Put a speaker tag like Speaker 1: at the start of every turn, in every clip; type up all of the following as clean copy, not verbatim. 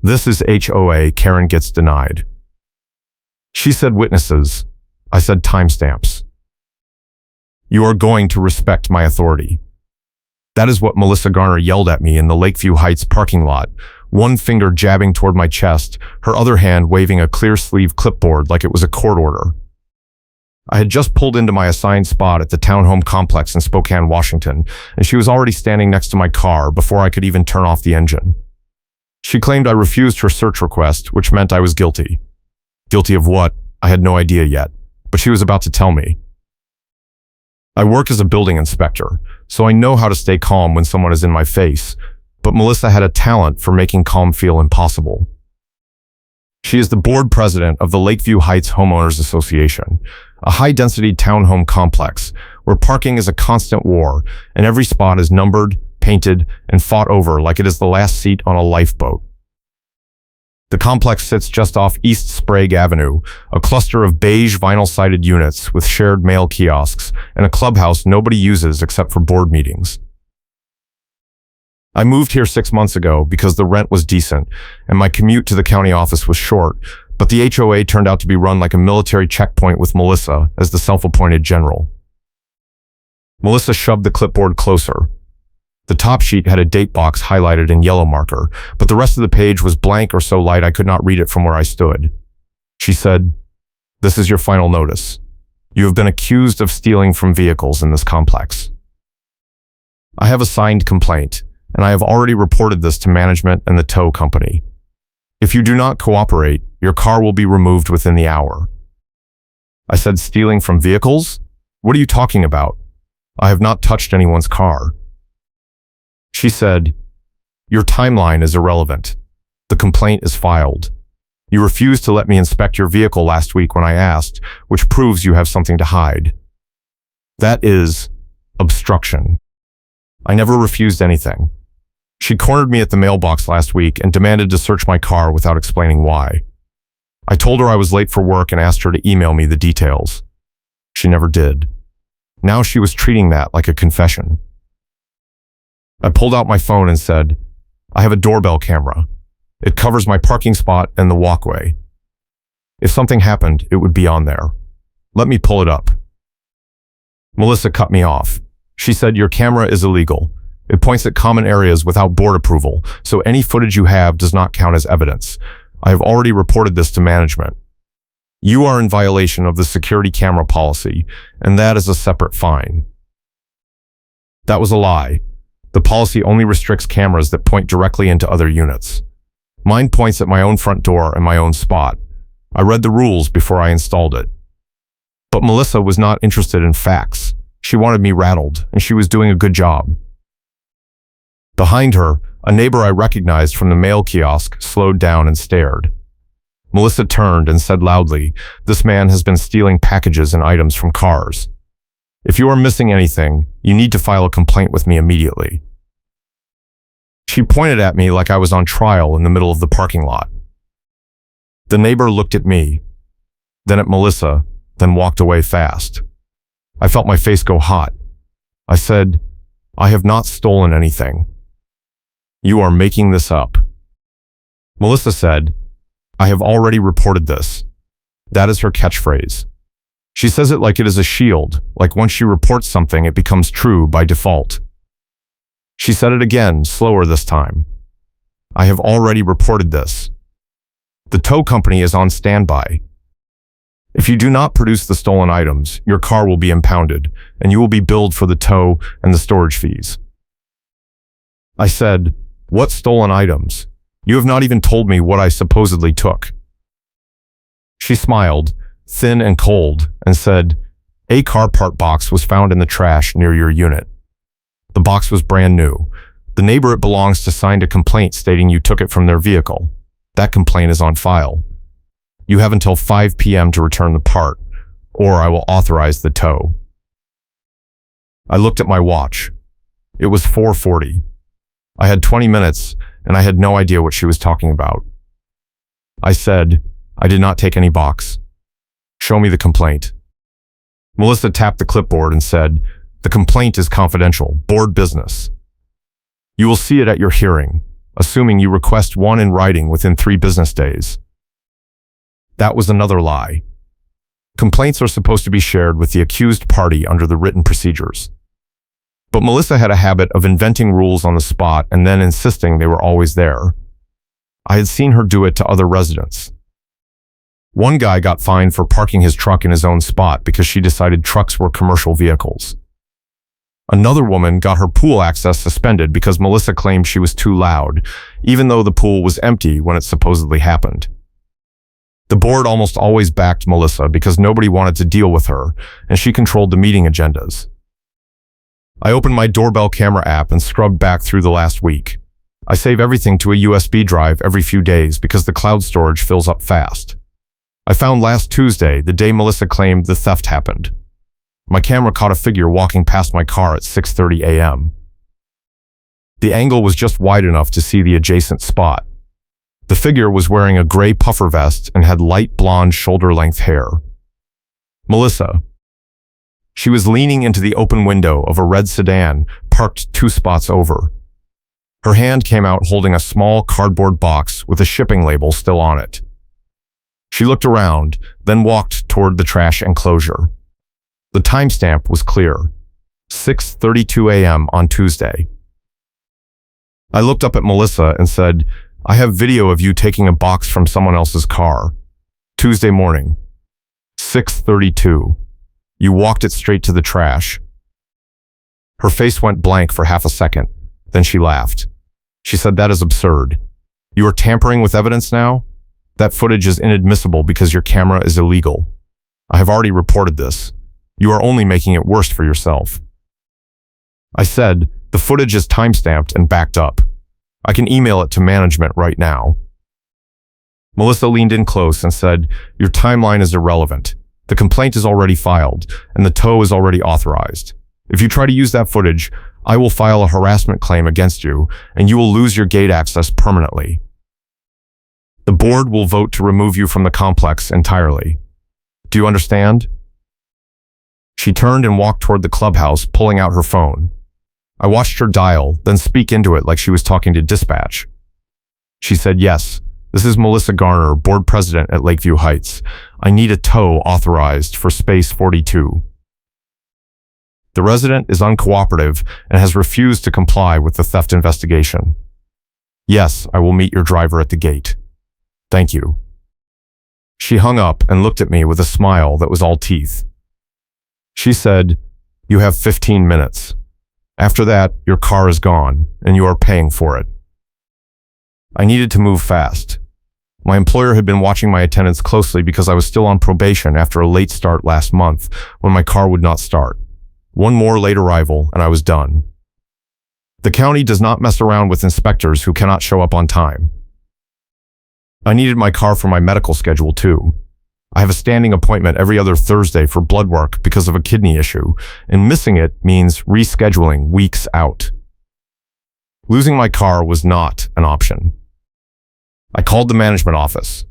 Speaker 1: This is HOA. Karen gets denied. She said witnesses. I said timestamps. You are going to respect my authority. That is what Melissa Garner yelled at me in the Lakeview Heights parking lot, one finger jabbing toward my chest, her other hand waving a clear-sleeve clipboard like it was a court order. I had just pulled into my assigned spot at the townhome complex in Spokane, Washington, and she was already standing next to my car before I could even turn off the engine. She claimed I refused her search request, which meant I was guilty. Guilty of what? I had no idea yet, but she was about to tell me. I work as a building inspector, so I know how to stay calm when someone is in my face, but Melissa had a talent for making calm feel impossible. She is the board president of the Lakeview Heights Homeowners Association, a high-density townhome complex where parking is a constant war and every spot is numbered, painted, and fought over like it is the last seat on a lifeboat. The complex sits just off East Sprague Avenue, a cluster of beige vinyl-sided units with shared mail kiosks and a clubhouse nobody uses except for board meetings. I moved here 6 months ago because the rent was decent and my commute to the county office was short, but the HOA turned out to be run like a military checkpoint with Melissa as the self-appointed general. Melissa shoved the clipboard closer. The top sheet had a date box highlighted in yellow marker, but the rest of the page was blank or so light I could not read it from where I stood. She said, "This is your final notice. You have been accused of stealing from vehicles in this complex. I have a signed complaint, and I have already reported this to management and the tow company. If you do not cooperate, your car will be removed within the hour." I said, "Stealing from vehicles? What are you talking about? I have not touched anyone's car." She said, "Your timeline is irrelevant. The complaint is filed. You refused to let me inspect your vehicle last week when I asked, which proves you have something to hide. That is obstruction. I never refused anything." She cornered me at the mailbox last week and demanded to search my car without explaining why. I told her I was late for work and asked her to email me the details. She never did. Now she was treating that like a confession. I pulled out my phone and said, "I have a doorbell camera. It covers my parking spot and the walkway. If something happened, it would be on there. Let me pull it up." Melissa cut me off. She said, "Your camera is illegal. It points at common areas without board approval, so any footage you have does not count as evidence. I have already reported this to management. You are in violation of the security camera policy, and that is a separate fine." That was a lie. The policy only restricts cameras that point directly into other units. Mine points at my own front door and my own spot. I read the rules before I installed it. But Melissa was not interested in facts. She wanted me rattled, and she was doing a good job. Behind her, a neighbor I recognized from the mail kiosk slowed down and stared. Melissa turned and said loudly, "This man has been stealing packages and items from cars. If you are missing anything, you need to file a complaint with me immediately." She pointed at me like I was on trial in the middle of the parking lot. The neighbor looked at me, then at Melissa, then walked away fast. I felt my face go hot. I said, "I have not stolen anything. You are making this up." Melissa said, "I have already reported this." That is her catchphrase. She says it like it is a shield, like once she reports something, it becomes true by default. She said it again, slower this time. "I have already reported this. The tow company is on standby. If you do not produce the stolen items, your car will be impounded, and you will be billed for the tow and the storage fees." I said, "What stolen items? You have not even told me what I supposedly took." She smiled, thin and cold, and said, "A car part box was found in the trash near your unit. The box was brand new. The neighbor it belongs to signed a complaint stating you took it from their vehicle. That complaint is on file. You have until 5 p.m. to return the part, or I will authorize the tow." I looked at my watch. It was 4:40. I had 20 minutes, and I had no idea what she was talking about. I said, "I did not take any box. Show me the complaint." Melissa tapped the clipboard and said, "The complaint is confidential, board business. You will see it at your hearing. assuming you request one in writing within 3 business days. That was another lie. Complaints are supposed to be shared with the accused party under the written procedures. But Melissa had a habit of inventing rules on the spot and then insisting they were always there. I had seen her do it to other residents. One guy got fined for parking his truck in his own spot because she decided trucks were commercial vehicles. Another woman got her pool access suspended because Melissa claimed she was too loud, even though the pool was empty when it supposedly happened. The board almost always backed Melissa because nobody wanted to deal with her, and she controlled the meeting agendas. I opened my Doorbell camera app and scrubbed back through the last week. I save everything to a USB drive every few days because the cloud storage fills up fast. I found last Tuesday, the day Melissa claimed the theft happened. My camera caught a figure walking past my car at 6:30 a.m. The angle was just wide enough to see the adjacent spot. The figure was wearing a gray puffer vest and had light blonde shoulder-length hair. Melissa. She was leaning into the open window of a red sedan parked 2 spots over. Her hand came out holding a small cardboard box with a shipping label still on it. She looked around, then walked toward the trash enclosure. The timestamp was clear, 6:32 a.m. on Tuesday. I looked up at Melissa and said, "I have video of you taking a box from someone else's car. Tuesday morning, 6:32. You walked it straight to the trash." Her face went blank for half a second. Then she laughed. She said, "That is absurd. You are tampering with evidence now? That footage is inadmissible because your camera is illegal. I have already reported this. You are only making it worse for yourself." I said, "The footage is timestamped and backed up. I can email it to management right now." Melissa leaned in close and said, "Your timeline is irrelevant. The complaint is already filed, and the tow is already authorized. If you try to use that footage, I will file a harassment claim against you, and you will lose your gate access permanently. The board will vote to remove you from the complex entirely. Do you understand?" She turned and walked toward the clubhouse, pulling out her phone. I watched her dial, then speak into it like she was talking to dispatch. She said, "Yes, this is Melissa Garner, board president at Lakeview Heights. I need a tow authorized for space 42. The resident is uncooperative and has refused to comply with the theft investigation. Yes, I will meet your driver at the gate. Thank you." She hung up and looked at me with a smile that was all teeth. She said, "You have 15 minutes. After that, your car is gone, and you are paying for it." I needed to move fast. My employer had been watching my attendance closely because I was still on probation after a late start last month when my car would not start. One more late arrival, and I was done. The county does not mess around with inspectors who cannot show up on time. I needed my car for my medical schedule too. I have a standing appointment every other Thursday for blood work because of a kidney issue, and missing it means rescheduling weeks out. Losing my car was not an option. I called the management office.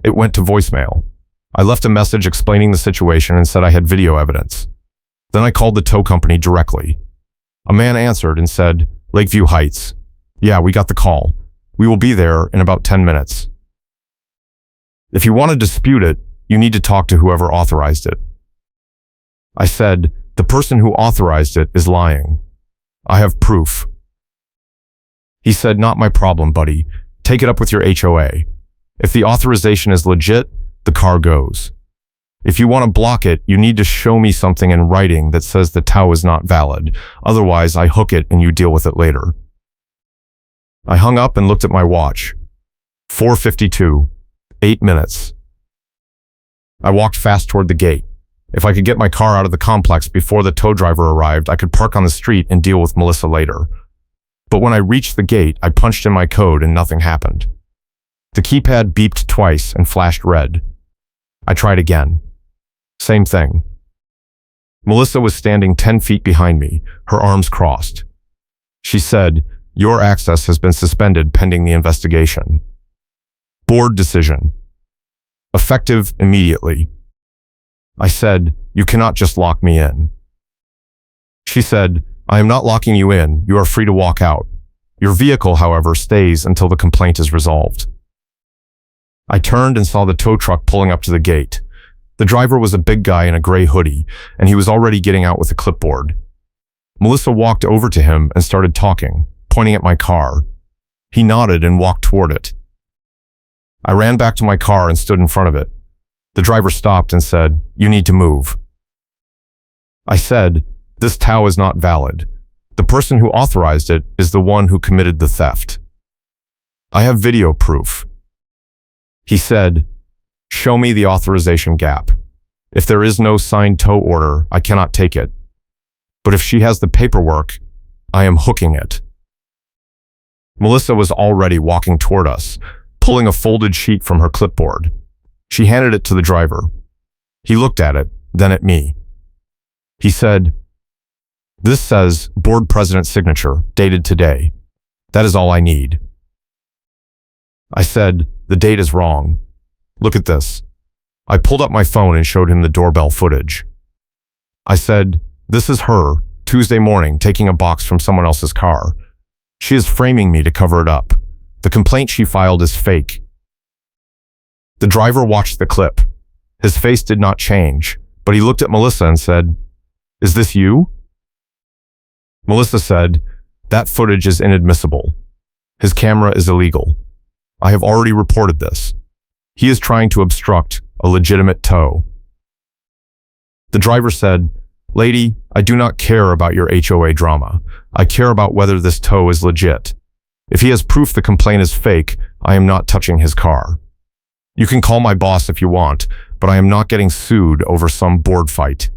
Speaker 1: It went to voicemail. I left a message explaining the situation and said I had video evidence. Then I called the tow company directly. A man answered and said, "Lakeview Heights. Yeah, we got the call. We will be there in about 10 minutes. If you want to dispute it, you need to talk to whoever authorized it." I said, "The person who authorized it is lying. I have proof." He said, "Not my problem, buddy. Take it up with your HOA. If the authorization is legit, the car goes. If you want to block it, you need to show me something in writing that says the tow is not valid. Otherwise, I hook it and you deal with it later." I hung up and looked at my watch. 4:52. 8 minutes. I walked fast toward the gate. If I could get my car out of the complex before the tow driver arrived, I could park on the street and deal with Melissa later. But when I reached the gate, I punched in my code and nothing happened. The keypad beeped twice and flashed red. I tried again. Same thing. Melissa was standing 10 feet behind me, her arms crossed. She said, "Your access has been suspended pending the investigation. Board decision. Effective immediately." I said, "You cannot just lock me in." She said, "I am not locking you in. You are free to walk out. Your vehicle, however, stays until the complaint is resolved. I turned and saw the tow truck pulling up to the gate. The driver was a big guy in a gray hoodie, and he was already getting out with a clipboard. Melissa walked over to him and started talking, pointing at my car. He nodded and walked toward it. I ran back to my car and stood in front of it. The driver stopped and said, "You need to move." I said, "This tow is not valid. The person who authorized it is the one who committed the theft. I have video proof." He said, "Show me the authorization gap. If there is no signed tow order, I cannot take it. But if she has the paperwork, I am hooking it." Melissa was already walking toward us, pulling a folded sheet from her clipboard. She handed it to the driver. He looked at it, then at me. He said, "This says board president's signature, dated today. That is all I need." I said, "The date is wrong. Look at this." I pulled up my phone and showed him the doorbell footage. I said, "This is her, Tuesday morning, taking a box from someone else's car. She is framing me to cover it up. The complaint she filed is fake." The driver watched the clip. His face did not change, but he looked at Melissa and said, "Is this you?" Melissa said, "That footage is inadmissible. His camera is illegal. I have already reported this. He is trying to obstruct a legitimate tow." The driver said, "Lady, I do not care about your HOA drama. I care about whether this tow is legit. If he has proof the complaint is fake, I am not touching his car. You can call my boss if you want, but I am not getting sued over some board fight."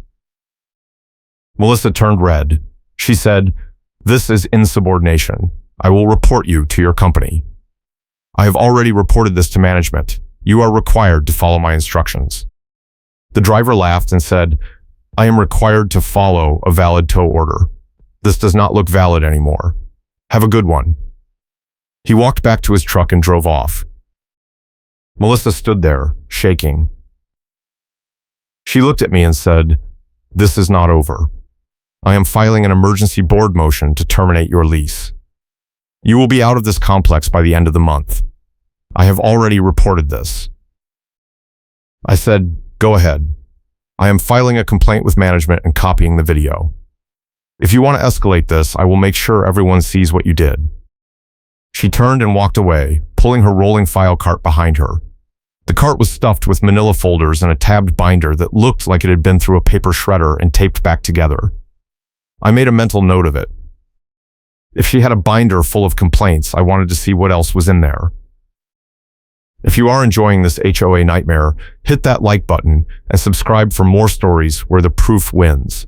Speaker 1: Melissa turned red. She said, "This is insubordination. I will report you to your company. I have already reported this to management. You are required to follow my instructions." The driver laughed and said, "I am required to follow a valid tow order. This does not look valid anymore. Have a good one." He walked back to his truck and drove off. Melissa stood there, shaking. She looked at me and said, "This is not over. I am filing an emergency board motion to terminate your lease. You will be out of this complex by the end of the month. I have already reported this." I said, "Go ahead. I am filing a complaint with management and copying the video. If you want to escalate this, I will make sure everyone sees what you did." She turned and walked away, pulling her rolling file cart behind her. The cart was stuffed with manila folders and a tabbed binder that looked like it had been through a paper shredder and taped back together. I made a mental note of it. If she had a binder full of complaints, I wanted to see what else was in there. If you are enjoying this HOA nightmare, hit that like button and subscribe for more stories where the proof wins.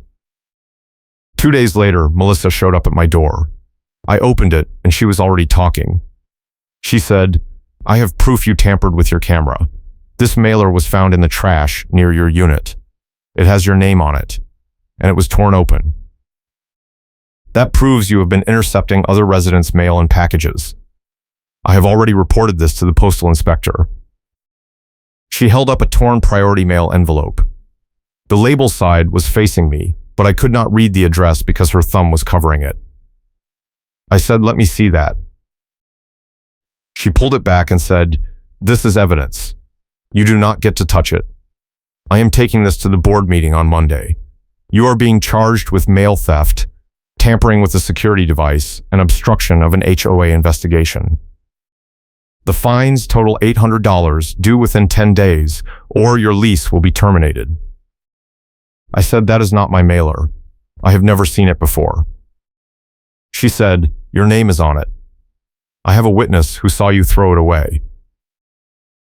Speaker 1: 2 days later, Melissa showed up at my door. I opened it and she was already talking. She said, "I have proof you tampered with your camera. This mailer was found in the trash near your unit. It has your name on it, and it was torn open. That proves you have been intercepting other residents' mail and packages. I have already reported this to the postal inspector." She held up a torn priority mail envelope. The label side was facing me, but I could not read the address because her thumb was covering it. I said, "Let me see that." She pulled it back and said, "This is evidence. You do not get to touch it. I am taking this to the board meeting on Monday. You are being charged with mail theft, tampering with a security device, and obstruction of an HOA investigation. The fines total $800 due within 10 days, or your lease will be terminated." I said, "That is not my mailer. I have never seen it before." She said, "Your name is on it. I have a witness who saw you throw it away."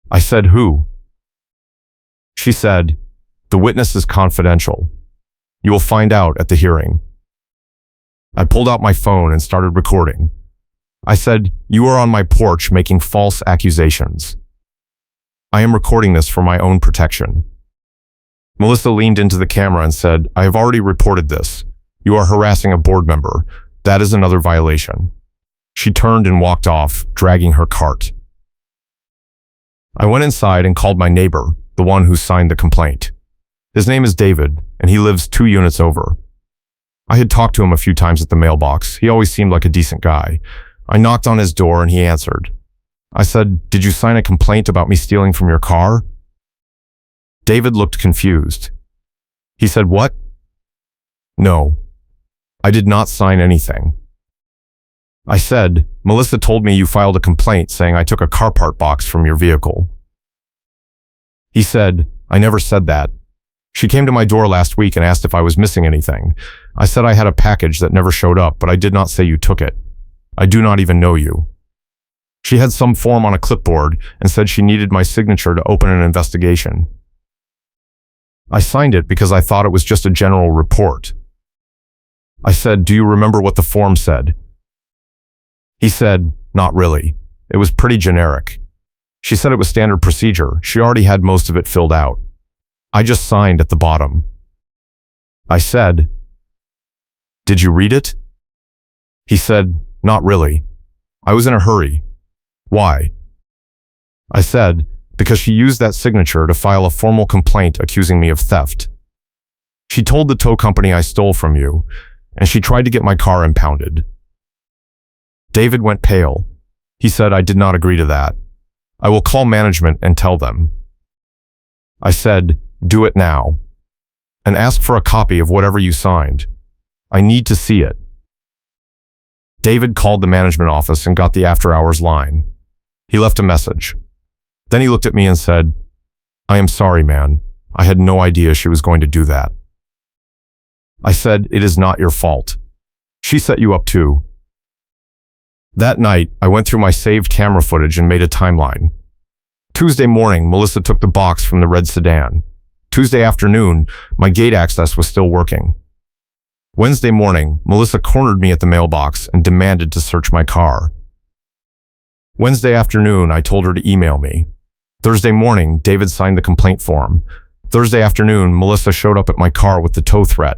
Speaker 1: I said, "Who?" She said, "The witness is confidential. You will find out at the hearing." I pulled out my phone and started recording. I said, "You are on my porch making false accusations. I am recording this for my own protection." Melissa leaned into the camera and said, "I have already reported this. You are harassing a board member. That is another violation." She turned and walked off, dragging her cart. I went inside and called my neighbor, the one who signed the complaint. His name is David, and he lives 2 units over. I had talked to him a few times at the mailbox. He always seemed like a decent guy. I knocked on his door and he answered. I said, "Did you sign a complaint about me stealing from your car?" David looked confused. He said, "What?" "No, I did not sign anything." I said, "Melissa told me you filed a complaint saying I took a car part box from your vehicle." He said, "I never said that. She came to my door last week and asked if I was missing anything. I said I had a package that never showed up, but I did not say you took it. I do not even know you. She had some form on a clipboard and said she needed my signature to open an investigation. I signed it because I thought it was just a general report." I said, "Do you remember what the form said?" He said, "Not really. It was pretty generic. She said it was standard procedure. She already had most of it filled out. I just signed at the bottom." I said, "Did you read it?" He said, "Not really. I was in a hurry. Why?" I said, "Because she used that signature to file a formal complaint accusing me of theft. She told the tow company I stole from you, and she tried to get my car impounded." David went pale. He said, "I did not agree to that. I will call management and tell them." I said, "Do it now, and ask for a copy of whatever you signed. I need to see it." David called the management office and got the after-hours line. He left a message. Then he looked at me and said, "I am sorry, man. I had no idea she was going to do that." I said, "It is not your fault. She set you up too." That night, I went through my saved camera footage and made a timeline. Tuesday morning, Melissa took the box from the red sedan. Tuesday afternoon, my gate access was still working. Wednesday morning, Melissa cornered me at the mailbox and demanded to search my car. Wednesday afternoon, I told her to email me. Thursday morning, David signed the complaint form. Thursday afternoon, Melissa showed up at my car with the tow threat.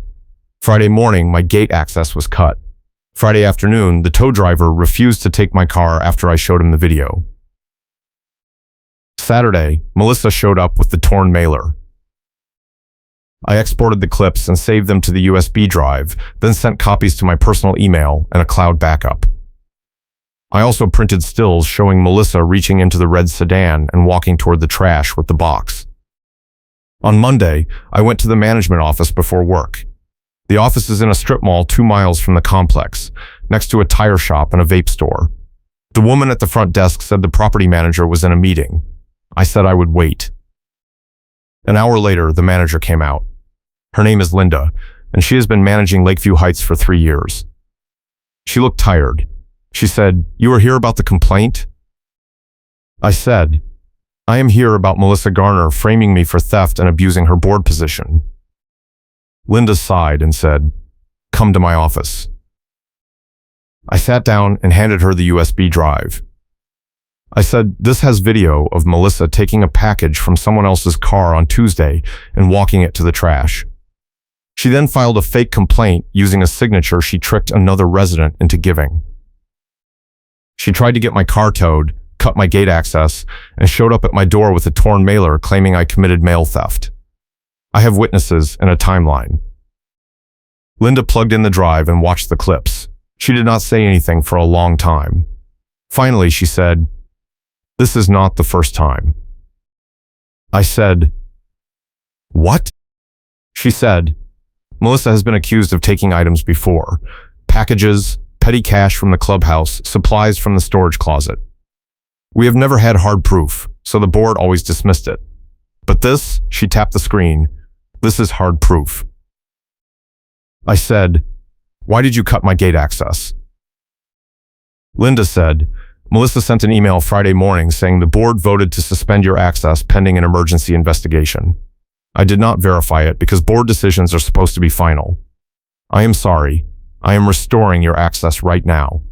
Speaker 1: Friday morning, my gate access was cut. Friday afternoon, the tow driver refused to take my car after I showed him the video. Saturday, Melissa showed up with the torn mailer. I exported the clips and saved them to the USB drive, then sent copies to my personal email and a cloud backup. I also printed stills showing Melissa reaching into the red sedan and walking toward the trash with the box. On Monday, I went to the management office before work. The office is in a strip mall 2 miles from the complex, next to a tire shop and a vape store. The woman at the front desk said the property manager was in a meeting. I said I would wait. An hour later, the manager came out. Her name is Linda, and she has been managing Lakeview Heights for 3 years. She looked tired. She said, "You are here about the complaint?" I said, "I am here about Melissa Garner framing me for theft and abusing her board position." Linda sighed and said, "Come to my office." I sat down and handed her the USB drive. I said, "This has video of Melissa taking a package from someone else's car on Tuesday and walking it to the trash. She then filed a fake complaint using a signature she tricked another resident into giving. She tried to get my car towed, cut my gate access, and showed up at my door with a torn mailer claiming I committed mail theft. I have witnesses and a timeline." Linda plugged in the drive and watched the clips. She did not say anything for a long time. Finally, she said, "This is not the first time." I said, "What?" She said, "Melissa has been accused of taking items before. Packages, petty cash from the clubhouse, supplies from the storage closet. We have never had hard proof, so the board always dismissed it. But this," she tapped the screen, "this is hard proof." I said, "Why did you cut my gate access?" Linda said, "Melissa sent an email Friday morning saying the board voted to suspend your access pending an emergency investigation. I did not verify it because board decisions are supposed to be final. I am sorry. I am restoring your access right now."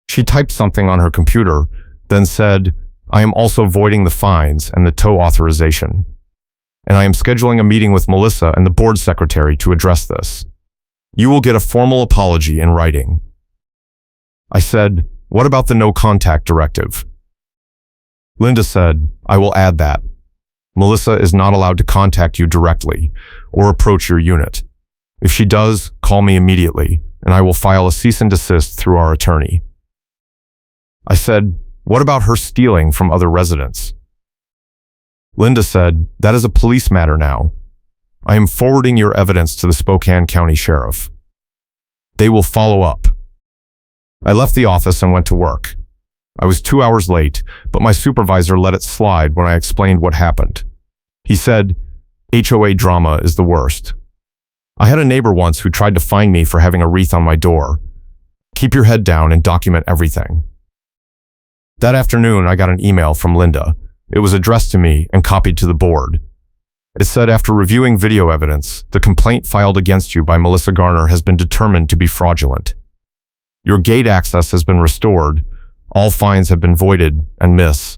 Speaker 1: She typed something on her computer, then said, "I am also voiding the fines and the tow authorization. And I am scheduling a meeting with Melissa and the board secretary to address this. You will get a formal apology in writing." I said, "What about the no contact directive?" Linda said, "I will add that. Melissa is not allowed to contact you directly or approach your unit. If she does, call me immediately. and I will file a cease and desist through our attorney. I said, what about her stealing from other residents? Linda said, that is a police matter now. I am forwarding your evidence to the Spokane County Sheriff. They will follow up. I left the office and went to work. I was 2 hours late, but my supervisor let it slide when I explained what happened. He said, HOA drama is the worst. I had a neighbor once who tried to fine me for having a wreath on my door. Keep your head down and document everything. That afternoon, I got an email from Linda. It was addressed to me and copied to the board. It said, after reviewing video evidence, the complaint filed against you by Melissa Garner has been determined to be fraudulent. Your gate access has been restored. All fines have been voided and miss.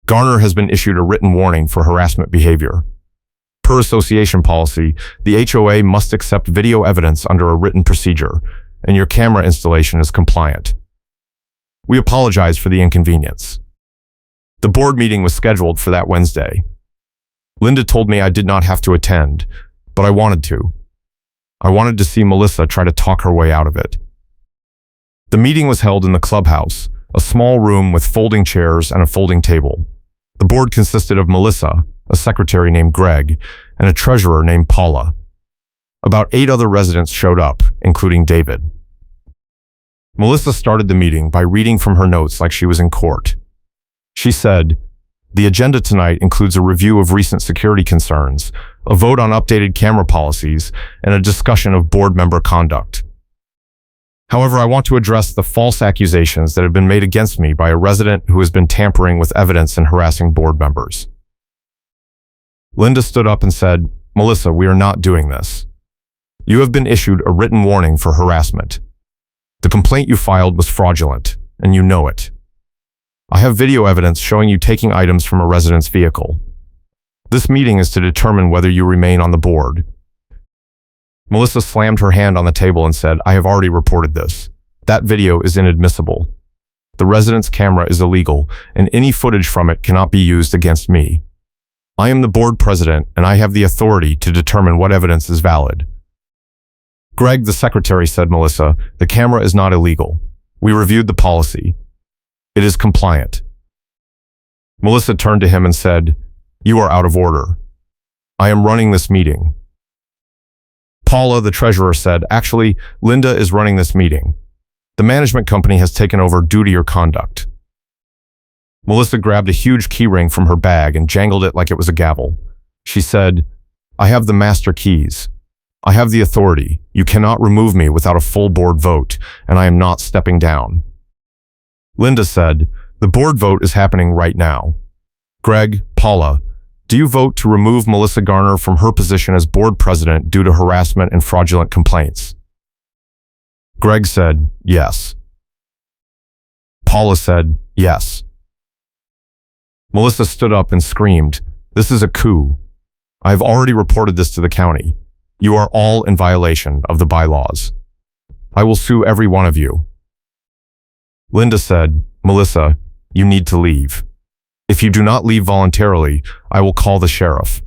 Speaker 1: Garner has been issued a written warning for harassment behavior. Per association policy, the HOA must accept video evidence under a written procedure, and your camera installation is compliant. We apologize for the inconvenience. The board meeting was scheduled for that Wednesday. Linda told me I did not have to attend, but I wanted to. I wanted to see Melissa try to talk her way out of it. The meeting was held in the clubhouse, a small room with folding chairs and a folding table. The board consisted of Melissa, a secretary named Greg, and a treasurer named Paula. About 8 other residents showed up, including David. Melissa started the meeting by reading from her notes like she was in court. She said, the agenda tonight includes a review of recent security concerns, a vote on updated camera policies, and a discussion of board member conduct. However, I want to address the false accusations that have been made against me by a resident who has been tampering with evidence and harassing board members. Linda stood up and said, Melissa, we are not doing this. You have been issued a written warning for harassment. The complaint you filed was fraudulent, and you know it. I have video evidence showing you taking items from a resident's vehicle. This meeting is to determine whether you remain on the board. Melissa slammed her hand on the table and said, I have already reported this. That video is inadmissible. The resident's camera is illegal, and any footage from it cannot be used against me. I am the board president, and I have the authority to determine what evidence is valid. Greg, the secretary, said, Melissa, the camera is not illegal. We reviewed the policy. It is compliant. Melissa turned to him and said, you are out of order. I am running this meeting. Paula, the treasurer, said, actually, Linda is running this meeting. The management company has taken over duty or conduct. Melissa grabbed a huge keyring from her bag and jangled it like it was a gavel. She said, I have the master keys. I have the authority. You cannot remove me without a full board vote, and I am not stepping down. Linda said, the board vote is happening right now. Greg, Paula, do you vote to remove Melissa Garner from her position as board president due to harassment and fraudulent complaints? Greg said, yes. Paula said, yes. Melissa stood up and screamed, this is a coup. I have already reported this to the county. You are all in violation of the bylaws. I will sue every one of you. Linda said, Melissa, you need to leave. If you do not leave voluntarily, I will call the sheriff.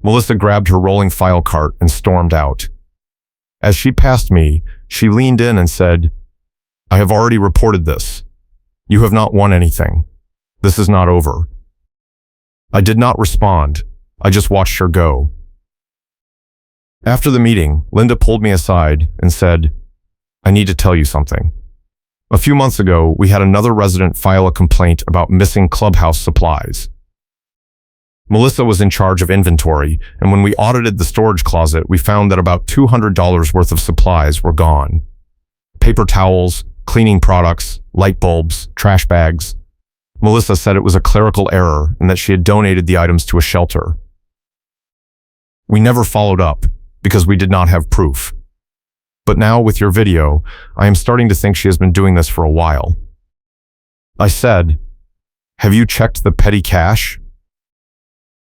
Speaker 1: Melissa grabbed her rolling file cart and stormed out. As she passed me, she leaned in and said, I have already reported this. You have not won anything. This is not over. I did not respond. I just watched her go. After the meeting, Linda pulled me aside and said, I need to tell you something. A few months ago, we had another resident file a complaint about missing clubhouse supplies. Melissa was in charge of inventory, and when we audited the storage closet, we found that about $200 worth of supplies were gone. Paper towels, cleaning products, light bulbs, trash bags. Melissa said it was a clerical error and that she had donated the items to a shelter. We never followed up because we did not have proof. But now, with your video, I am starting to think she has been doing this for a while. I said, have you checked the petty cash?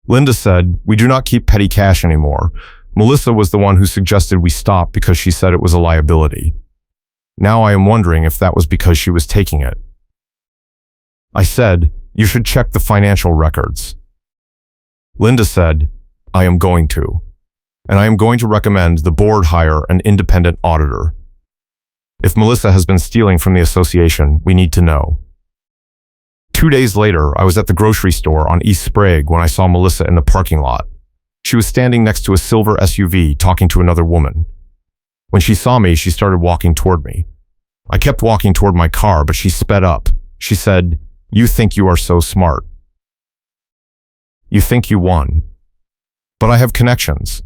Speaker 1: Linda said, we do not keep petty cash anymore. Melissa was the one who suggested we stop because she said it was a liability. Now I am wondering if that was because she was taking it. I said, you should check the financial records. Linda said, I am going to. and I am going to recommend the board hire an independent auditor. If Melissa has been stealing from the association, we need to know. 2 days later, I was at the grocery store on East Sprague when I saw Melissa in the parking lot. She was standing next to a silver SUV talking to another woman. When she saw me, she started walking toward me. I kept walking toward my car, but she sped up. She said, "You think you are so smart. You think you won. But I have connections.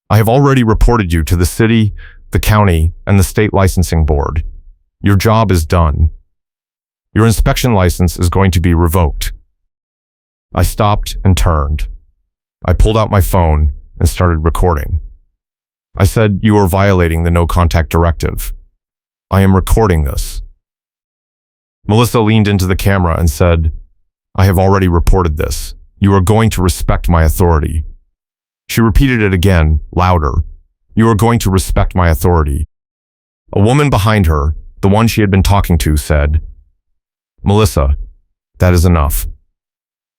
Speaker 1: I have already reported you to the city, the county, and the state licensing board. Your job is done. Your inspection license is going to be revoked." I stopped and turned. I pulled out my phone and started recording. I said, "You are violating the no contact directive. I am recording this." Melissa leaned into the camera and said, "I have already reported this. You are going to respect my authority." She repeated it again, louder. "You are going to respect my authority." A woman behind her, the one she had been talking to, said, "Melissa, that is enough."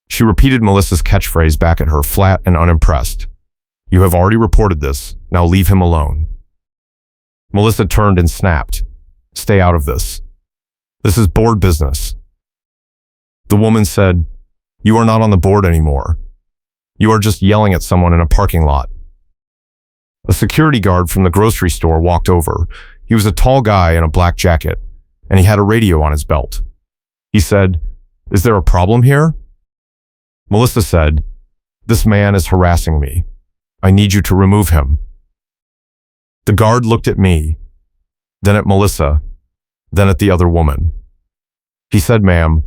Speaker 1: She repeated Melissa's catchphrase back at her, flat and unimpressed. "You have already reported this. Now leave him alone." Melissa turned and snapped, "Stay out of this. This is board business." The woman said, "You are not on the board anymore. You are just yelling at someone in a parking lot." A security guard from the grocery store walked over. He was a tall guy in a black jacket, and he had a radio on his belt. He said, "Is there a problem here?" Melissa said, "This man is harassing me. I need you to remove him." The guard looked at me, then at Melissa, then at the other woman. He said, "Ma'am,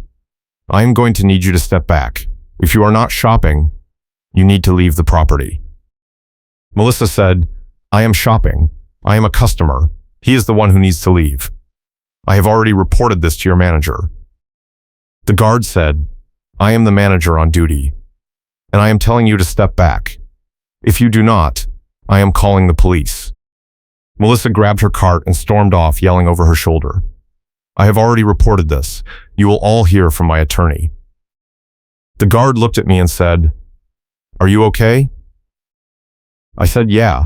Speaker 1: I am going to need you to step back. If you are not shopping, you need to leave the property." Melissa said, "I am shopping. I am a customer. He is the one who needs to leave. I have already reported this to your manager." The guard said, "I am the manager on duty, and I am telling you to step back. If you do not, I am calling the police." Melissa grabbed her cart and stormed off, yelling over her shoulder, "I have already reported this. You will all hear from my attorney." The guard looked at me and said, "Are you okay?" I said, "Yeah.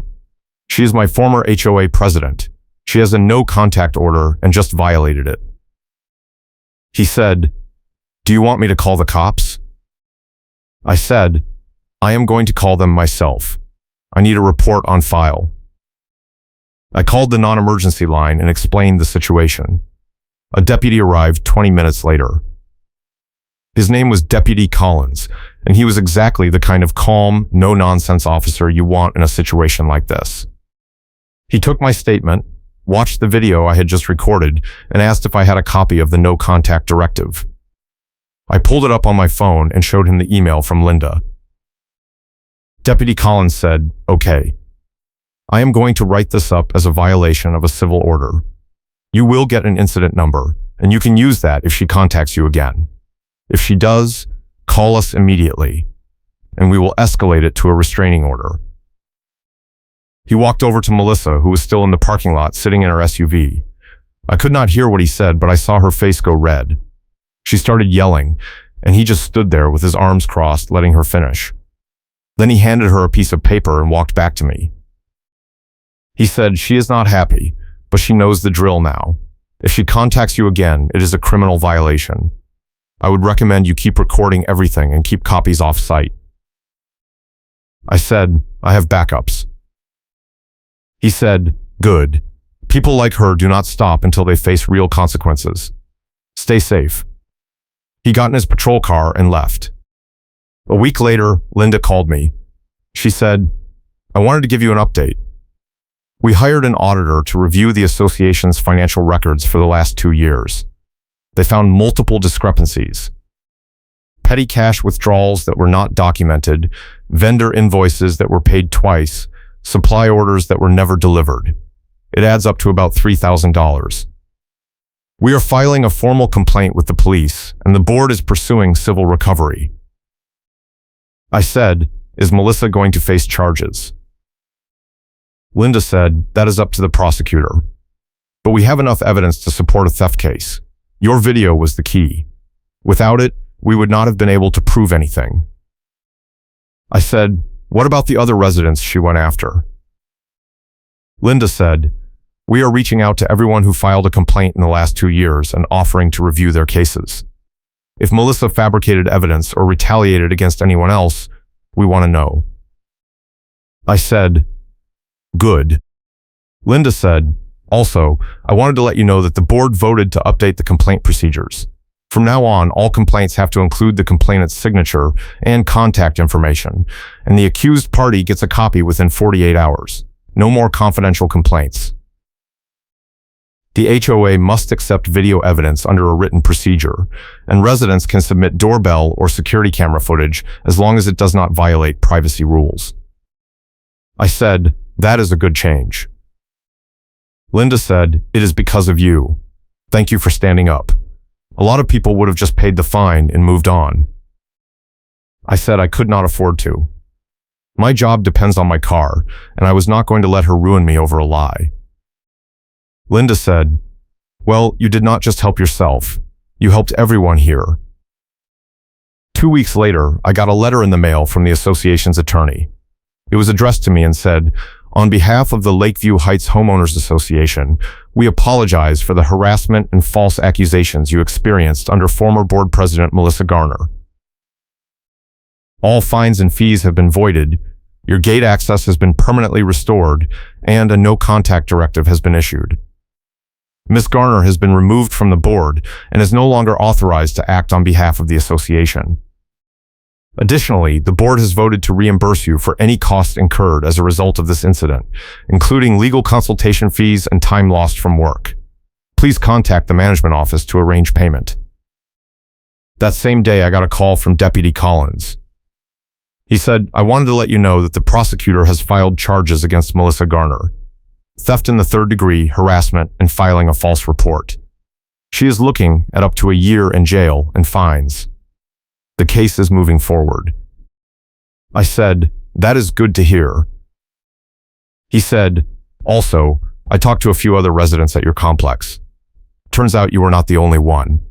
Speaker 1: She is my former HOA president. She has a no-contact order and just violated it." He said, "Do you want me to call the cops?" I said, "I am going to call them myself. I need a report on file." I called the non-emergency line and explained the situation. A deputy arrived 20 minutes later. His name was Deputy Collins, and he was exactly the kind of calm, no-nonsense officer you want in a situation like this. He took my statement, watched the video I had just recorded, and asked if I had a copy of the no-contact directive. I pulled it up on my phone and showed him the email from Linda. Deputy Collins said, "Okay. I am going to write this up as a violation of a civil order. You will get an incident number, and you can use that if she contacts you again. If she does, call us immediately, and we will escalate it to a restraining order." He walked over to Melissa, who was still in the parking lot sitting in her SUV. I could not hear what he said, but I saw her face go red. She started yelling, and he just stood there with his arms crossed, letting her finish. Then he handed her a piece of paper and walked back to me. He said, "She is not happy, but she knows the drill now. If she contacts you again, it is a criminal violation. I would recommend you keep recording everything and keep copies off-site." I said, "I have backups." He said, "Good. People like her do not stop until they face real consequences. Stay safe." He got in his patrol car and left. A week later, Linda called me. She said, "I wanted to give you an update. We hired an auditor to review the association's financial records for the last 2 years. They found multiple discrepancies. Petty cash withdrawals that were not documented, vendor invoices that were paid twice, supply orders that were never delivered. It adds up to about $3,000. We are filing a formal complaint with the police, and the board is pursuing civil recovery." I said, "Is Melissa going to face charges?" Linda said, "That is up to the prosecutor. But we have enough evidence to support a theft case. Your video was the key. Without it, we would not have been able to prove anything." I said, What about the other residents she went after? Linda said, we are reaching out to everyone who filed a complaint in the last 2 years and offering to review their cases. If Melissa fabricated evidence or retaliated against anyone else, we want to know. I said, good. Linda said, also, I wanted to let you know that the board voted to update the complaint procedures. From now on, all complaints have to include the complainant's signature and contact information, and the accused party gets a copy within 48 hours. No more confidential complaints. The HOA must accept video evidence under a written procedure, and residents can submit doorbell or security camera footage as long as it does not violate privacy rules. I said, that is a good change. Linda said, it is because of you. Thank you for standing up. A lot of people would have just paid the fine and moved on. I said I could not afford to. My job depends on my car, and I was not going to let her ruin me over a lie. Linda said, well, you did not just help yourself. You helped everyone here. 2 weeks later, I got a letter in the mail from the association's attorney. It was addressed to me and said, on behalf of the Lakeview Heights Homeowners Association, we apologize for the harassment and false accusations you experienced under former board president Melissa Garner. All fines and fees have been voided, your gate access has been permanently restored, and a no-contact directive has been issued. Ms. Garner has been removed from the board and is no longer authorized to act on behalf of the association. Additionally, the board has voted to reimburse you for any costs incurred as a result of this incident, including legal consultation fees and time lost from work. Please contact the management office to arrange payment. That same day, I got a call from Deputy Collins. He said, I wanted to let you know that the prosecutor has filed charges against Melissa Garner. Theft in the 3rd degree, harassment, and filing a false report. She is looking at up to a year in jail and fines. The case is moving forward. I said, that is good to hear. He said, also, I talked to a few other residents at your complex. Turns out you were not the only one.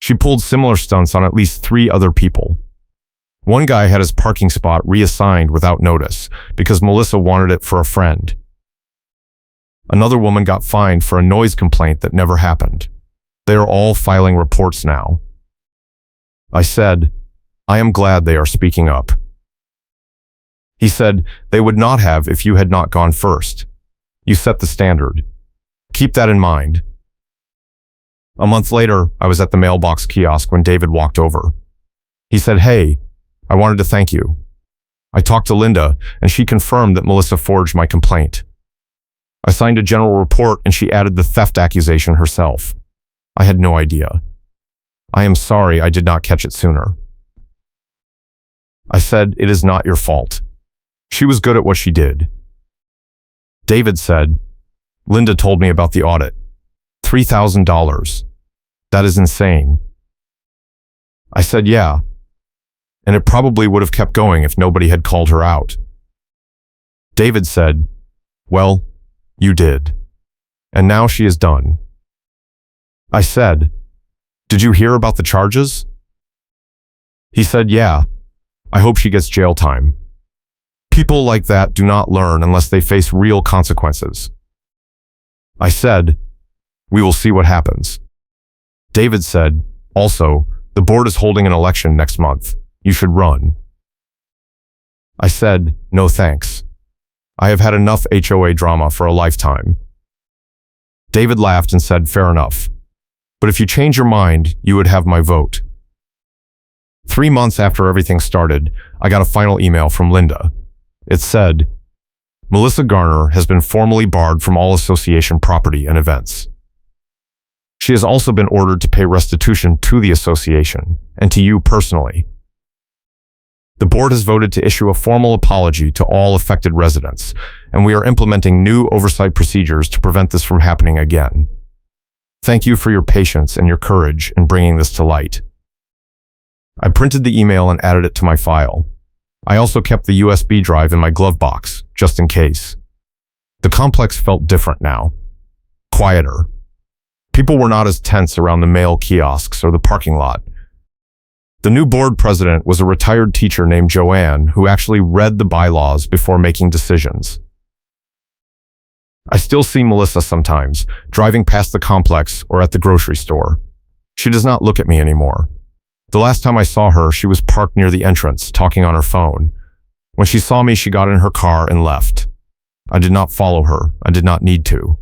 Speaker 1: She pulled similar stunts on at least 3 other people. One guy had his parking spot reassigned without notice because Melissa wanted it for a friend. Another woman got fined for a noise complaint that never happened. They are all filing reports now. I said, I am glad they are speaking up. He said, they would not have if you had not gone first. You set the standard. Keep that in mind. A month later, I was at the mailbox kiosk when David walked over. He said, hey, I wanted to thank you. I talked to Linda, and she confirmed that Melissa forged my complaint. I signed a general report, and she added the theft accusation herself. I had no idea. I am sorry I did not catch it sooner. I said, it is not your fault. She was good at what she did. David said, Linda told me about the audit. $3,000. That is insane. I said, yeah. And it probably would have kept going if nobody had called her out. David said, well, you did. And now she is done. I said, did you hear about the charges? He said, yeah. I hope she gets jail time. People like that do not learn unless they face real consequences. I said, we will see what happens. David said, also, the board is holding an election next month. You should run. I said, no thanks. I have had enough HOA drama for a lifetime. David laughed and said, fair enough. But if you change your mind, you would have my vote. 3 months after everything started, I got a final email from Linda. It said, Melissa Garner has been formally barred from all association property and events. She has also been ordered to pay restitution to the association and to you personally. The board has voted to issue a formal apology to all affected residents, and we are implementing new oversight procedures to prevent this from happening again. Thank you for your patience and your courage in bringing this to light. I printed the email and added it to my file. I also kept the USB drive in my glove box, just in case. The complex felt different now. Quieter. People were not as tense around the mail kiosks or the parking lot. The new board president was a retired teacher named Joanne who actually read the bylaws before making decisions. I still see Melissa sometimes, driving past the complex or at the grocery store. She does not look at me anymore. The last time I saw her, she was parked near the entrance, talking on her phone. When she saw me, she got in her car and left. I did not follow her. I did not need to.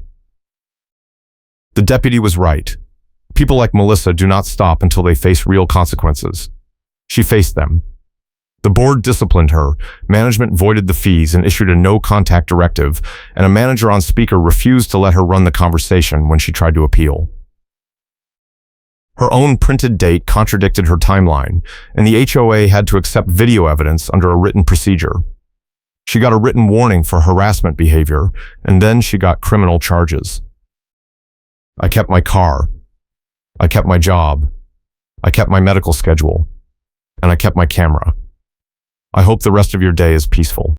Speaker 1: The deputy was right. People like Melissa do not stop until they face real consequences. She faced them. The board disciplined her, management voided the fees and issued a no-contact directive, and a manager on speaker refused to let her run the conversation when she tried to appeal. Her own printed date contradicted her timeline, and the HOA had to accept video evidence under a written procedure. She got a written warning for harassment behavior, and then she got criminal charges. I kept my car. I kept my job. I kept my medical schedule. And I kept my camera. I hope the rest of your day is peaceful.